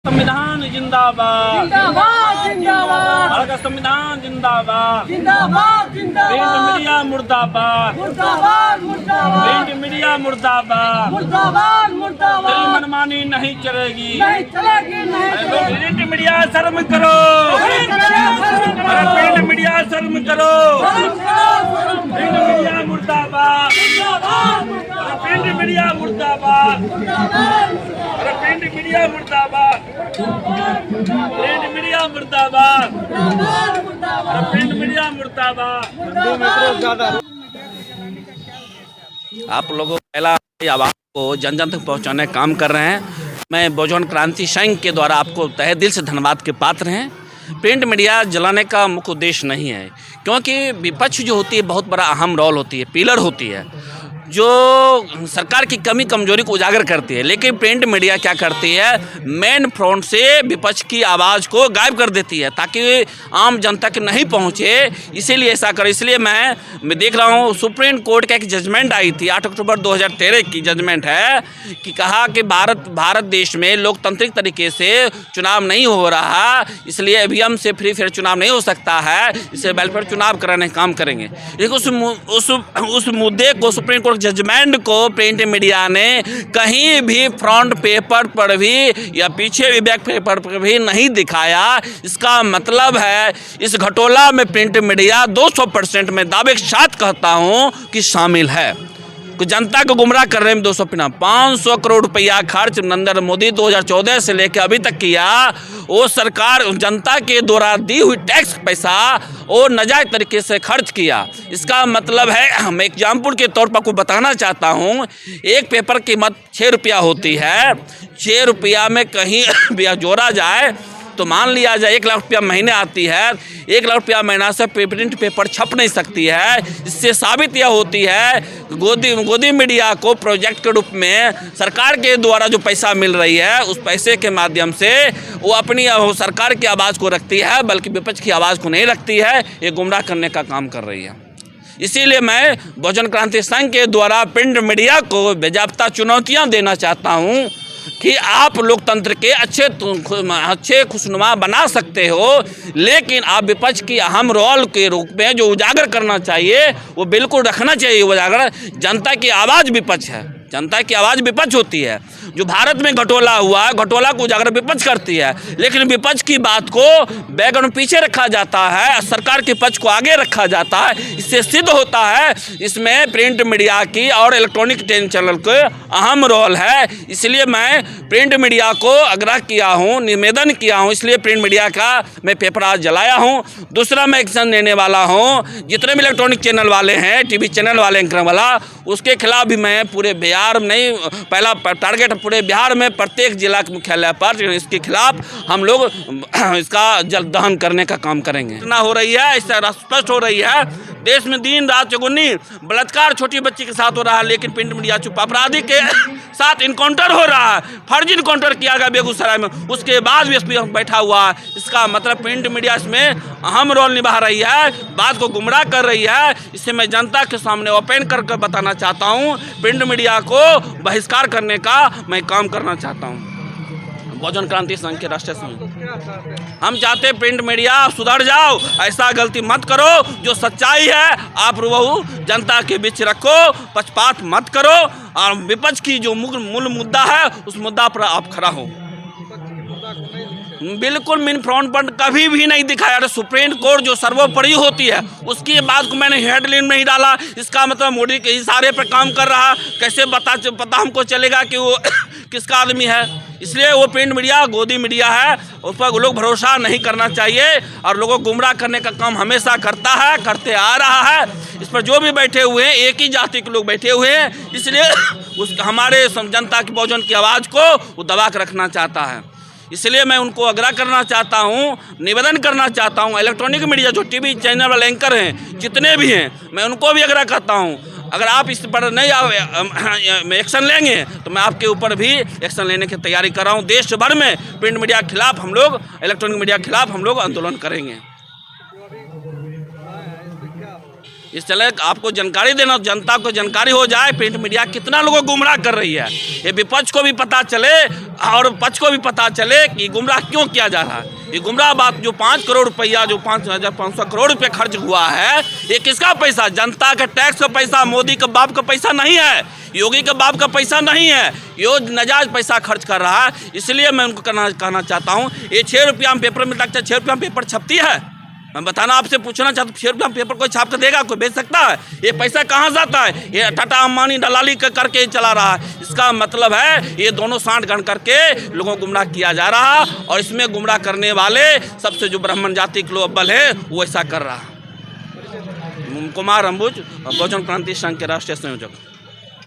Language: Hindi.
संविधान जिंदाबाद जिंदाबाद जिंदाबाद भारत का संविधान जिंदाबाद जिंदाबाद प्रिंट जिंदाबाद मीडिया मुर्दाबाद मुर्दाबाद मुर्दाबाद प्रिंट मीडिया मुर्दाबाद मुर्दाबाद तेरी मुर्दाबाद मनमानी नहीं चलेगी नहीं चलेगी नहीं चलेगी प्रिंट मीडिया शर्म करो प्रिंट मीडिया शर्म करो प्रिंट मीडिया मुर्दाबाद प्रिंट मीडिया मुर्दाबाद प्रिंट मीडिया मुर्दाबाद प्रिंट मीडिया मुर्दाबाद प्रिंट मीडिया मुर्दाबाद। आप लोगों पहला आवाज़ को जन जन तक पहुंचाने का काम कर रहे हैं। मैं बहुजन क्रांति संघ के द्वारा आपको तहे दिल से धन्यवाद के पात्र हैं। प्रिंट मीडिया जलाने का मुख्य उद्देश्य नहीं है, क्योंकि विपक्ष जो होती है बहुत बड़ा अहम रोल होती है, पिलर होती है, जो सरकार की कमी कमजोरी को उजागर करती है। लेकिन प्रिंट मीडिया क्या करती है, मेन फ्रंट से विपक्ष की आवाज़ को गायब कर देती है ताकि आम जनता के नहीं पहुंचे, इसीलिए ऐसा कर। इसलिए मैं देख रहा हूं सुप्रीम कोर्ट का एक जजमेंट आई थी 8 अक्टूबर 2013 की जजमेंट है कि कहा कि भारत देश में लोकतांत्रिक तरीके से चुनाव नहीं हो रहा, इसलिए ईवीएम से फ्री फेयर चुनाव नहीं हो सकता है, इससे बैलेट पर चुनाव कराने का काम करेंगे। लेकिन उस मुद्दे को सुप्रीम कोर्ट जजमेंट को प्रिंट मीडिया ने कहीं भी फ्रंट पेपर पर भी या पीछे भी बैक पेपर पर भी नहीं दिखाया। इसका मतलब है इस घटोला में प्रिंट मीडिया 200% में दावे के साथ कहता हूं कि शामिल है। जनता को गुमराह कर रहे हैं। 500 करोड़ रुपया खर्च नरेंद्र मोदी 2014 से लेकर अभी तक किया। वो सरकार जनता के द्वारा दी हुई टैक्स पैसा वो नाजायज तरीके से खर्च किया। इसका मतलब है, हम एग्जाम्पल के तौर पर आपको बताना चाहता हूँ, एक पेपर की कीमत 6 रुपया होती है। 6 रुपया में कहीं भी जोड़ा जाए तो मान लिया जाए 1 लाख रुपया महीने आती है। 1 लाख रुपया महीना से प्रिंट पेपर छप नहीं सकती है। इससे साबित यह होती है गोदी मीडिया को प्रोजेक्ट के रूप में सरकार के द्वारा जो पैसा मिल रही है, उस पैसे के माध्यम से वो अपनी सरकार की आवाज़ को रखती है, बल्कि विपक्ष की आवाज़ को नहीं रखती है। ये गुमराह करने का काम कर रही है। इसीलिए मैं बहुजन क्रांति संघ के द्वारा प्रिंट मीडिया को बेजाब्ता चुनौतियाँ देना चाहता हूँ कि आप लोकतंत्र के अच्छे खुशनुमा बना सकते हो, लेकिन आप विपक्ष की अहम रोल के रूप में जो उजागर करना चाहिए वो बिल्कुल रखना चाहिए उजागर। जनता की आवाज़ विपक्ष है, जनता की आवाज़ विपक्ष होती है। जो भारत में घटोला हुआ, घटोला को उजागर विपक्ष करती है, लेकिन विपक्ष की बात को बैकग्राउंड में पीछे रखा जाता है, सरकार के पक्ष को आगे रखा जाता है। इससे सिद्ध होता है इसमें प्रिंट मीडिया की और इलेक्ट्रॉनिक चैनल का अहम रोल है। इसलिए मैं प्रिंट मीडिया को आग्रह किया हूँ, निवेदन किया हूँ, इसलिए प्रिंट मीडिया का मैं पेपर आज जलाया हूँ। दूसरा मैं एक्शन लेने वाला हूँ, जितने भी इलेक्ट्रॉनिक चैनल वाले हैं, टीवी चैनल वाले एंकर वाला, उसके खिलाफ भी मैं पूरे बिहार नहीं, पहला टारगेट पूरे बिहार में प्रत्येक जिला के मुख्यालय पर इसके खिलाफ हम लोग इसका जल दहन करने का काम करेंगे। घटना हो रही है, इससे स्पष्ट हो रही है देश में दिन रात चौगुनी बलात्कार छोटी बच्ची के साथ हो रहा है, लेकिन प्रिंट मीडिया चुप। अपराधी के साथ इनकाउंटर हो रहा है, फर्जी इनकाउंटर किया गया बेगूसराय में, उसके बाद भी एसपी बैठा हुआ है। इसका मतलब प्रिंट मीडिया इसमें अहम रोल निभा रही है, बात को गुमराह कर रही है। इससे मैं जनता के सामने ओपन करके बताना चाहता हूँ, प्रिंट मीडिया को बहिष्कार करने का मैं काम करना चाहता हूँ। बहुजन क्रांति संघ के राष्ट्रीय संघ हम चाहते हैं प्रिंट मीडिया सुधर जाओ, ऐसा गलती मत करो। जो सच्चाई है आप वो जनता के बीच रखो, पक्षपात मत करो, और विपक्ष की जो मूल मुद्दा है उस मुद्दा पर आप खड़ा हो। बिल्कुल मेन फ्रंट पर कभी भी नहीं दिखाया। सुप्रीम कोर्ट जो सर्वोपरि होती है उसकी बात को मैंने हेडलाइन में ही डाला। इसका मतलब मोदी के इशारे पर काम कर रहा, कैसे पता हमको चलेगा कि वो किसका आदमी है। इसलिए वो प्रिंट मीडिया गोदी मीडिया है, उस पर लोग भरोसा नहीं करना चाहिए, और लोगों को गुमराह करने का काम हमेशा करता है, करते आ रहा है। इस पर जो भी बैठे हुए हैं एक ही जाति के लोग बैठे हुए हैं, इसलिए हमारे जनता की बहुजन की आवाज़ को वो दबा कर रखना चाहता है। इसलिए मैं उनको आग्रह करना चाहता हूँ, निवेदन करना चाहता हूँ, इलेक्ट्रॉनिक मीडिया जो टीवी चैनल वाले एंकर हैं जितने भी हैं, मैं उनको भी आग्रह करता हूँ, अगर आप इस पर नहीं एक्शन लेंगे तो मैं आपके ऊपर भी एक्शन लेने की तैयारी कर रहा हूँ। देश भर में प्रिंट मीडिया के खिलाफ हम लोग, इलेक्ट्रॉनिक मीडिया के खिलाफ हम लोग आंदोलन करेंगे। इसलिए आपको जानकारी देना, जनता को जानकारी हो जाए प्रिंट मीडिया कितना लोगों को गुमराह कर रही है। ये विपक्ष को भी पता चले और पक्ष को भी पता चले कि गुमराह क्यों किया जा रहा है। ये गुमराह बात जो 5 करोड़ रुपया, जो 5,500 करोड़ रुपये खर्च हुआ है, ये किसका पैसा? जनता के टैक्स का पैसा, मोदी के बाप का पैसा नहीं है, योगी के बाप का पैसा नहीं है, ये नजायज पैसा खर्च कर रहा है। इसलिए मैं उनको कहना चाहता हूँ, ये 6 रुपया में पेपर में लगता है, 6 रुपया में पेपर छपती है? मैं बताना आपसे पूछना चाहता हूँ, 6 रुपया में पेपर कोई छाप के देगा? कोई बेच सकता है? ये पैसा कहाँ जाता है? ये टाटा अंबानी दलाली करके चला रहा है। इसका मतलब है ये दोनों सांठ गण करके लोगों को गुमराह किया जा रहा है, और इसमें गुमराह करने वाले सबसे जो ब्राह्मण जाति के लोग अव्वल है वो ऐसा कर रहा है। कुमार अंबुज, बहुजन क्रांति संघ के राष्ट्रीय संयोजक।